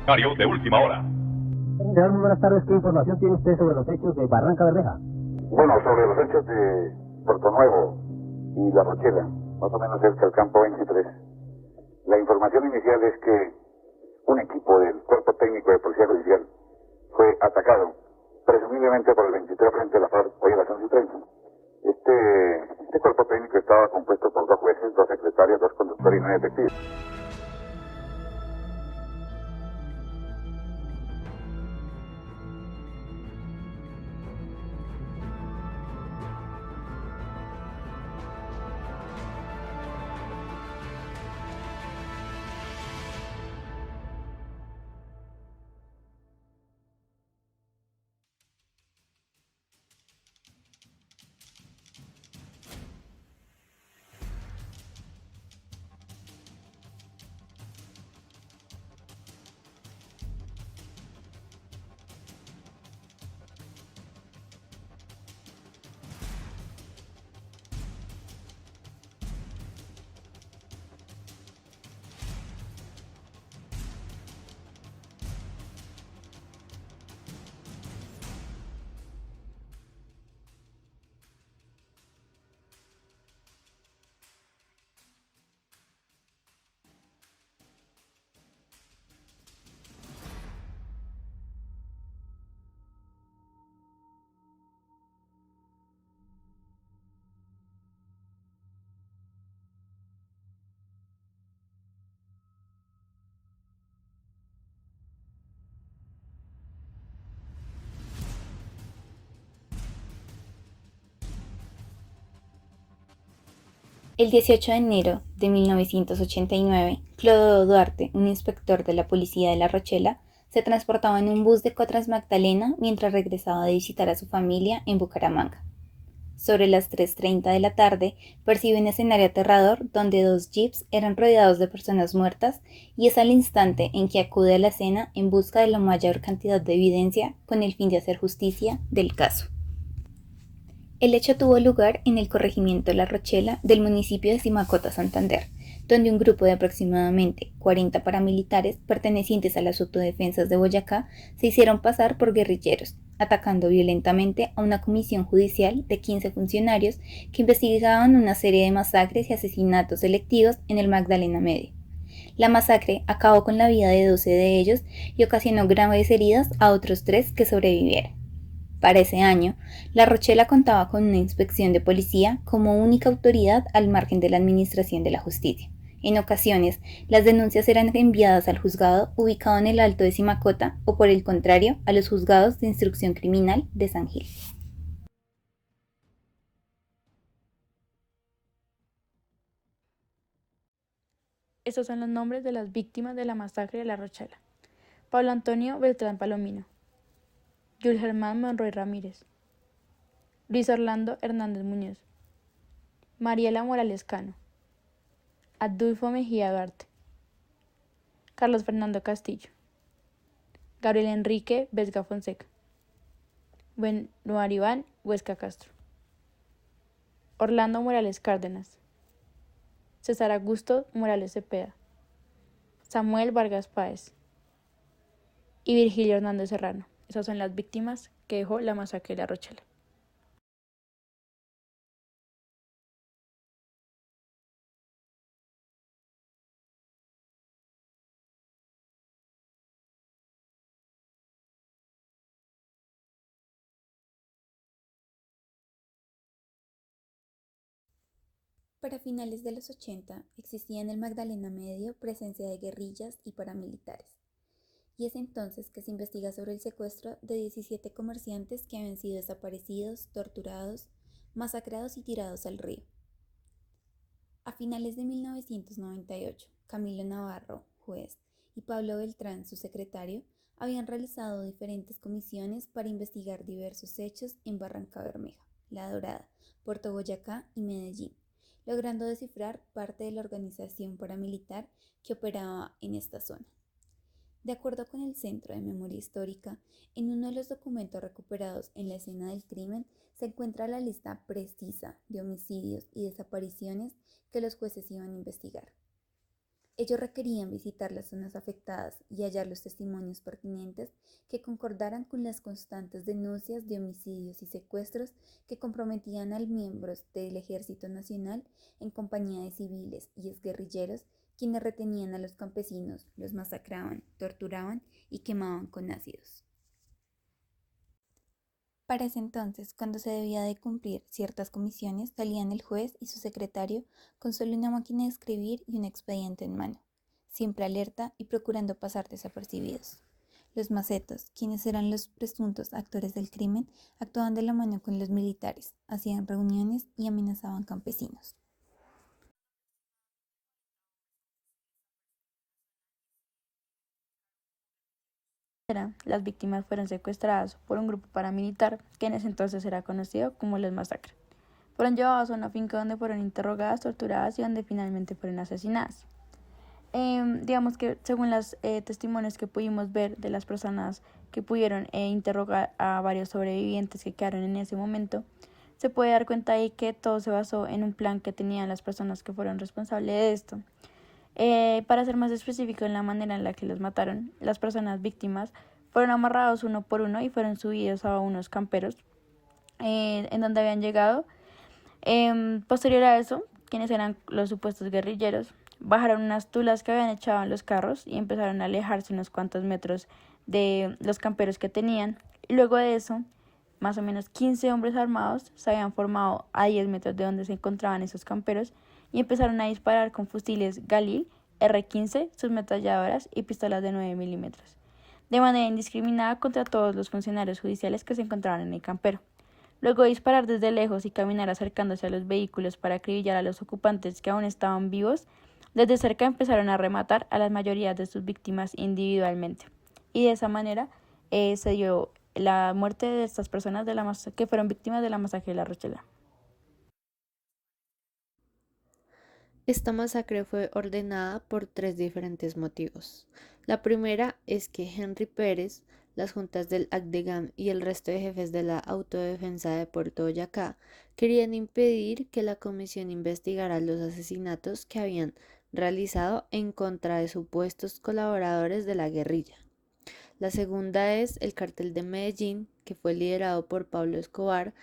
De última hora. General, muy buenas tardes. ¿Qué información tiene usted sobre los hechos de Barranca Bermeja? Bueno, sobre los hechos de Puerto Nuevo y La Rochela, más o menos cerca del campo 23, la información inicial es que un equipo del Cuerpo Técnico de Policía Judicial fue atacado, presumiblemente por el 23 frente de la FARC, hoy a las 11:30. Este cuerpo técnico estaba compuesto por 2 jueces, 2 secretarios, 2 conductores y 9 detectives. El 18 de enero de 1989, Clodoaldo Duarte, un inspector de la policía de La Rochela, se transportaba en un bus de Cotrans-Magdalena mientras regresaba de visitar a su familia en Bucaramanga. Sobre las 3:30 de la tarde, percibe un escenario aterrador donde 2 jeeps eran rodeados de personas muertas y es al instante en que acude a la escena en busca de la mayor cantidad de evidencia con el fin de hacer justicia del caso. El hecho tuvo lugar en el corregimiento La Rochela del municipio de Simacota, Santander, donde un grupo de aproximadamente 40 paramilitares pertenecientes a las autodefensas de Boyacá se hicieron pasar por guerrilleros, atacando violentamente a una comisión judicial de 15 funcionarios que investigaban una serie de masacres y asesinatos selectivos en el Magdalena Medio. La masacre acabó con la vida de 12 de ellos y ocasionó graves heridas a otros 3 que sobrevivieron. Para ese año, La Rochela contaba con una inspección de policía como única autoridad al margen de la administración de la justicia. En ocasiones, las denuncias eran enviadas al juzgado ubicado en el Alto de Simacota o, por el contrario, a los juzgados de instrucción criminal de San Gil. Estos son los nombres de las víctimas de la masacre de La Rochela: Pablo Antonio Beltrán Palomino, Jules Germán Monroy Ramírez, Luis Orlando Hernández Muñoz, Mariela Morales Cano, Adulfo Mejía Duarte, Carlos Fernando Castillo, Gabriel Enrique Vesga Fonseca, Benoit Iván Huesca Castro, Orlando Morales Cárdenas, César Augusto Morales Cepeda, Samuel Vargas Páez y Virgilio Hernández Serrano. Esas son las víctimas que dejó la masacre de La Rochela. Para finales de los 80 existía en el Magdalena Medio presencia de guerrillas y paramilitares, y es entonces que se investiga sobre el secuestro de 17 comerciantes que habían sido desaparecidos, torturados, masacrados y tirados al río. A finales de 1998, Camilo Navarro, juez, y Pablo Beltrán, su secretario, habían realizado diferentes comisiones para investigar diversos hechos en Barranca Bermeja, La Dorada, Puerto Boyacá y Medellín, logrando descifrar parte de la organización paramilitar que operaba en esta zona. De acuerdo con el Centro de Memoria Histórica, en uno de los documentos recuperados en la escena del crimen se encuentra la lista precisa de homicidios y desapariciones que los jueces iban a investigar. Ellos requerían visitar las zonas afectadas y hallar los testimonios pertinentes que concordaran con las constantes denuncias de homicidios y secuestros que comprometían a miembros del Ejército Nacional en compañía de civiles y exguerrilleros, quienes retenían a los campesinos, los masacraban, torturaban y quemaban con ácidos. Para ese entonces, cuando se debía de cumplir ciertas comisiones, salían el juez y su secretario con solo una máquina de escribir y un expediente en mano, siempre alerta y procurando pasar desapercibidos. Los macetos, quienes eran los presuntos actores del crimen, actuaban de la mano con los militares, hacían reuniones y amenazaban campesinos. Las víctimas fueron secuestradas por un grupo paramilitar que en ese entonces era conocido como los Masacre. Fueron llevadas a una finca donde fueron interrogadas, torturadas y donde finalmente fueron asesinadas. Digamos que según los testimonios que pudimos ver de las personas que pudieron interrogar a varios sobrevivientes que quedaron en ese momento, se puede dar cuenta ahí que todo se basó en un plan que tenían las personas que fueron responsables de esto. Para ser más específico en la manera en la que los mataron, las personas víctimas fueron amarrados uno por uno y fueron subidos a unos camperos en donde habían llegado. Posterior a eso, quienes eran los supuestos guerrilleros, bajaron unas tulas que habían echado en los carros y empezaron a alejarse unos cuantos metros de los camperos que tenían. Y luego de eso, más o menos 15 hombres armados se habían formado a 10 metros de donde se encontraban esos camperos y empezaron a disparar con fusiles Galil, R-15, submetralladoras y pistolas de 9 milímetros, de manera indiscriminada contra todos los funcionarios judiciales que se encontraban en el campero. Luego de disparar desde lejos y caminar acercándose a los vehículos para acribillar a los ocupantes que aún estaban vivos, desde cerca empezaron a rematar a la mayoría de sus víctimas individualmente. Y de esa manera se dio la muerte de estas personas que fueron víctimas de la masacre de La Rochela. Esta masacre fue ordenada por 3 diferentes motivos. La primera es que Henry Pérez, las juntas del ACDEGAM y el resto de jefes de la Autodefensa de Puerto Boyacá querían impedir que la comisión investigara los asesinatos que habían realizado en contra de supuestos colaboradores de la guerrilla. La segunda es el Cartel de Medellín, que fue liderado por Pablo Escobar.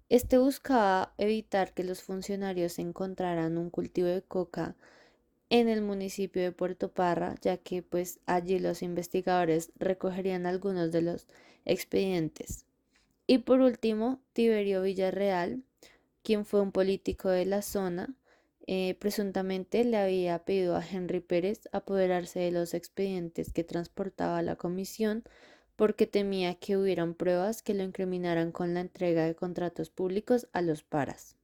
Este buscaba evitar que los funcionarios encontraran un cultivo de coca en el municipio de Puerto Parra, ya que pues allí los investigadores recogerían algunos de los expedientes. Y por último, Tiberio Villarreal, quien fue un político de la zona, presuntamente le había pedido a Henry Pérez apoderarse de los expedientes que transportaba la comisión porque temía que hubieran pruebas que lo incriminaran con la entrega de contratos públicos a los paras.